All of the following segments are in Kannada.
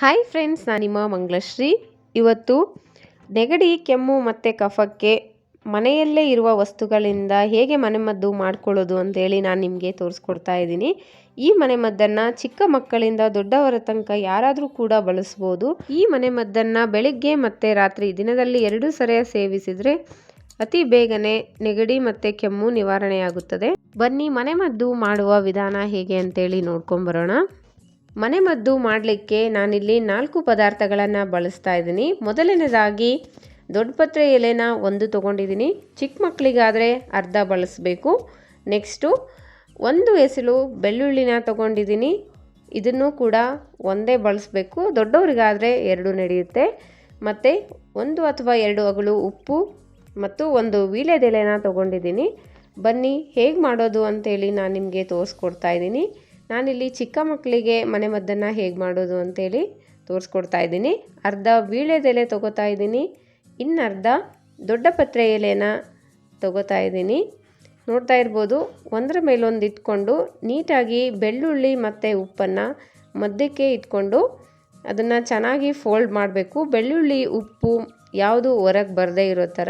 ಹಾಯ್ ಫ್ರೆಂಡ್ಸ್, ನಾನು ನಿಮ್ಮ ಮಂಗಳಶ್ರೀ. ಇವತ್ತು ನೆಗಡಿ, ಕೆಮ್ಮು ಮತ್ತು ಕಫಕ್ಕೆ ಮನೆಯಲ್ಲೇ ಇರುವ ವಸ್ತುಗಳಿಂದ ಹೇಗೆ ಮನೆಮದ್ದು ಮಾಡ್ಕೊಳ್ಳೋದು ಅಂತೇಳಿ ನಾನು ನಿಮಗೆ ತೋರಿಸ್ಕೊಡ್ತಾ ಇದ್ದೀನಿ. ಈ ಮನೆಮದ್ದನ್ನು ಚಿಕ್ಕ ಮಕ್ಕಳಿಂದ ದೊಡ್ಡವರ ತನಕ ಯಾರಾದರೂ ಕೂಡ ಬಳಸ್ಬೋದು. ಈ ಮನೆಮದ್ದನ್ನು ಬೆಳಿಗ್ಗೆ ಮತ್ತು ರಾತ್ರಿ ದಿನದಲ್ಲಿ 2 ಸರಿ ಸೇವಿಸಿದರೆ ಅತಿ ಬೇಗನೆ ನೆಗಡಿ ಮತ್ತು ಕೆಮ್ಮು ನಿವಾರಣೆಯಾಗುತ್ತದೆ. ಬನ್ನಿ ಮನೆಮದ್ದು ಮಾಡುವ ವಿಧಾನ ಹೇಗೆ ಅಂತೇಳಿ ನೋಡ್ಕೊಂಬರೋಣ. ಮನೆಮದ್ದು ಮಾಡಲಿಕ್ಕೆ ನಾನಿಲ್ಲಿ 4 ಪದಾರ್ಥಗಳನ್ನು ಬಳಸ್ತಾ ಇದ್ದೀನಿ. ಮೊದಲನೇದಾಗಿ ದೊಡ್ಡಪತ್ರೆ ಎಲೆನ 1 ತೊಗೊಂಡಿದ್ದೀನಿ. ಚಿಕ್ಕ ಮಕ್ಕಳಿಗಾದರೆ ಅರ್ಧ ಬಳಸಬೇಕು. ನೆಕ್ಸ್ಟು 1 ಎಸಳು ಬೆಳ್ಳುಳ್ಳಿನ ತೊಗೊಂಡಿದ್ದೀನಿ. ಇದನ್ನು ಕೂಡ ಒಂದೇ ಬಳಸಬೇಕು. ದೊಡ್ಡವರಿಗಾದರೆ 2 ನಡೆಯುತ್ತೆ. ಮತ್ತು 1 ಅಥವಾ 2 ಅಗಳು ಉಪ್ಪು ಮತ್ತು 1 ವೀಳ್ಯದೆಲೆನ ತೊಗೊಂಡಿದ್ದೀನಿ. ಬನ್ನಿ ಹೇಗೆ ಮಾಡೋದು ಅಂತೇಳಿ ನಾನು ನಿಮಗೆ ತೋರಿಸ್ಕೊಡ್ತಾ ಇದ್ದೀನಿ. ನಾನಿಲ್ಲಿ ಚಿಕ್ಕ ಮಕ್ಕಳಿಗೆ ಮನೆಮದ್ದನ್ನು ಹೇಗೆ ಮಾಡೋದು ಅಂತೇಳಿ ತೋರಿಸ್ಕೊಡ್ತಾ ಇದ್ದೀನಿ. ಅರ್ಧ ವೀಳ್ಯದೆಲೆ ತೊಗೋತಾ ಇದ್ದೀನಿ, ಇನ್ನರ್ಧ ದೊಡ್ಡಪತ್ರೆ ಎಲೆನ ತೊಗೋತಾ ಇದ್ದೀನಿ. ನೋಡ್ತಾ ಇರ್ಬೋದು, ಒಂದರ ಮೇಲೊಂದು ಇಟ್ಕೊಂಡು ನೀಟಾಗಿ ಬೆಳ್ಳುಳ್ಳಿ ಮತ್ತು ಉಪ್ಪನ್ನು ಮಧ್ಯಕ್ಕೆ ಇಟ್ಕೊಂಡು ಅದನ್ನು ಚೆನ್ನಾಗಿ ಫೋಲ್ಡ್ ಮಾಡಬೇಕು. ಬೆಳ್ಳುಳ್ಳಿ ಉಪ್ಪು ಯಾವುದು ಹೊರಗೆ ಬರದೇ ಇರೋ ಥರ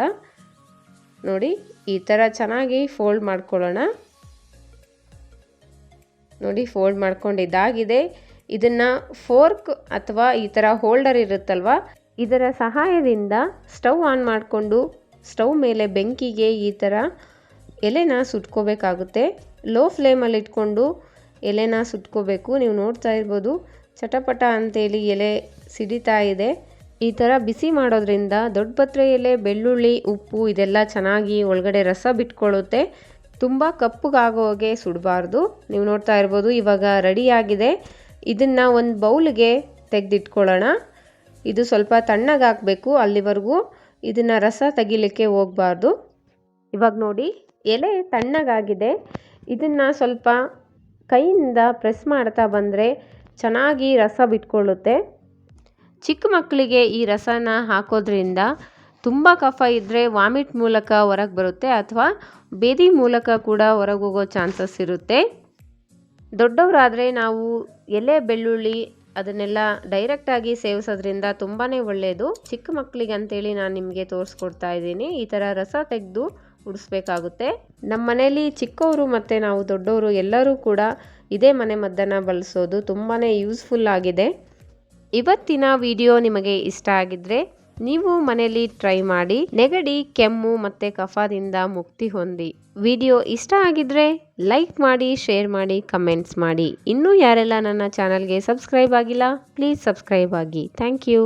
ನೋಡಿ, ಈ ಥರ ಚೆನ್ನಾಗಿ ಫೋಲ್ಡ್ ಮಾಡ್ಕೊಳ್ಳೋಣ. ನೋಡಿ, ಫೋಲ್ಡ್ ಮಾಡ್ಕೊಂಡಿದ್ದಾಗಿದೆ. ಇದನ್ನು ಫೋರ್ಕ್ ಅಥವಾ ಈ ಥರ ಹೋಲ್ಡರ್ ಇರುತ್ತಲ್ವ, ಇದರ ಸಹಾಯದಿಂದ ಸ್ಟವ್ ಆನ್ ಮಾಡಿಕೊಂಡು ಸ್ಟವ್ ಮೇಲೆ ಬೆಂಕಿಗೆ ಈ ಥರ ಎಲೆನ ಸುಟ್ಕೋಬೇಕಾಗುತ್ತೆ. ಲೋ ಫ್ಲೇಮಲ್ಲಿ ಇಟ್ಕೊಂಡು ಎಲೆನ ಸುಟ್ಕೋಬೇಕು. ನೀವು ನೋಡ್ತಾ ಇರ್ಬೋದು, ಚಟಪಟ ಅಂತೇಳಿ ಎಲೆ ಸಿಡಿತಾ ಇದೆ. ಈ ಥರ ಬಿಸಿ ಮಾಡೋದ್ರಿಂದ ದೊಡ್ಡಪತ್ರೆ ಎಲೆ, ಬೆಳ್ಳುಳ್ಳಿ, ಉಪ್ಪು ಇದೆಲ್ಲ ಚೆನ್ನಾಗಿ ಒಳಗಡೆ ರಸ ಬಿಟ್ಕೊಳ್ಳುತ್ತೆ. ತುಂಬ ಕಪ್ಪಗಾಗೋ ಹಾಗೆ ಸುಡಬಾರ್ದು. ನೀವು ನೋಡ್ತಾ ಇರ್ಬೋದು, ಇವಾಗ ರೆಡಿಯಾಗಿದೆ. ಇದನ್ನು ಒಂದು ಬೌಲ್ಗೆ ತೆಗೆದಿಟ್ಕೊಳ್ಳೋಣ. ಇದು ಸ್ವಲ್ಪ ತಣ್ಣಗಾಗಬೇಕು, ಅಲ್ಲಿವರೆಗೂ ಇದನ್ನು ರಸ ತೆಗಿಲಿಕ್ಕೆ ಹೋಗಬಾರ್ದು. ಇವಾಗ ನೋಡಿ, ಎಲೆ ತಣ್ಣಗಾಗಿದೆ. ಇದನ್ನು ಸ್ವಲ್ಪ ಕೈಯಿಂದ ಪ್ರೆಸ್ ಮಾಡ್ತಾ ಬಂದರೆ ಚೆನ್ನಾಗಿ ರಸ ಬಿಟ್ಕೊಳ್ಳುತ್ತೆ. ಚಿಕ್ಕ ಮಕ್ಕಳಿಗೆ ಈ ರಸನ ಹಾಕೋದ್ರಿಂದ ತುಂಬ ಕಫ ಇದ್ದರೆ ವಾಮಿಟ್ ಮೂಲಕ ಹೊರಗೆ ಬರುತ್ತೆ ಅಥವಾ ಬೇದಿ ಮೂಲಕ ಕೂಡ ಹೊರಗೆ ಹೋಗೋ ಚಾನ್ಸಸ್ ಇರುತ್ತೆ. ದೊಡ್ಡವರಾದರೆ ನಾವು ಎಲೆ, ಬೆಳ್ಳುಳ್ಳಿ ಅದನ್ನೆಲ್ಲ ಡೈರೆಕ್ಟಾಗಿ ಸೇವಿಸೋದ್ರಿಂದ ತುಂಬಾ ಒಳ್ಳೆಯದು. ಚಿಕ್ಕ ಮಕ್ಕಳಿಗೆ ಅಂತೇಳಿ ನಾನು ನಿಮಗೆ ತೋರಿಸ್ಕೊಡ್ತಾ ಇದ್ದೀನಿ. ಈ ಥರ ರಸ ತೆಗೆದು ಉಡಿಸ್ಬೇಕಾಗುತ್ತೆ. ನಮ್ಮ ಮನೇಲಿ ಚಿಕ್ಕವರು ಮತ್ತು ನಾವು ದೊಡ್ಡವರು ಎಲ್ಲರೂ ಕೂಡ ಇದೇ ಮನೆಮದ್ದನ್ನು ಬಳಸೋದು. ತುಂಬಾ ಯೂಸ್ಫುಲ್ ಆಗಿದೆ. ಇವತ್ತಿನ ವಿಡಿಯೋ ನಿಮಗೆ ಇಷ್ಟ ಆಗಿದ್ದರೆ ನೀವು ಮನೆಯಲ್ಲಿ ಟ್ರೈ ಮಾಡಿ ನೆಗಡಿ, ಕೆಮ್ಮು ಮತ್ತು ಕಫದಿಂದ ಮುಕ್ತಿ ಹೊಂದಿ. ವಿಡಿಯೋ ಇಷ್ಟ ಆಗಿದ್ರೆ ಲೈಕ್ ಮಾಡಿ, ಶೇರ್ ಮಾಡಿ, ಕಮೆಂಟ್ಸ್ ಮಾಡಿ. ಇನ್ನೂ ಯಾರೆಲ್ಲ ನನ್ನ ಚಾನಲ್ಗೆ ಸಬ್ಸ್ಕ್ರೈಬ್ ಆಗಿಲ್ಲ, ಪ್ಲೀಸ್ ಸಬ್ಸ್ಕ್ರೈಬ್ ಆಗಿ. Thank you.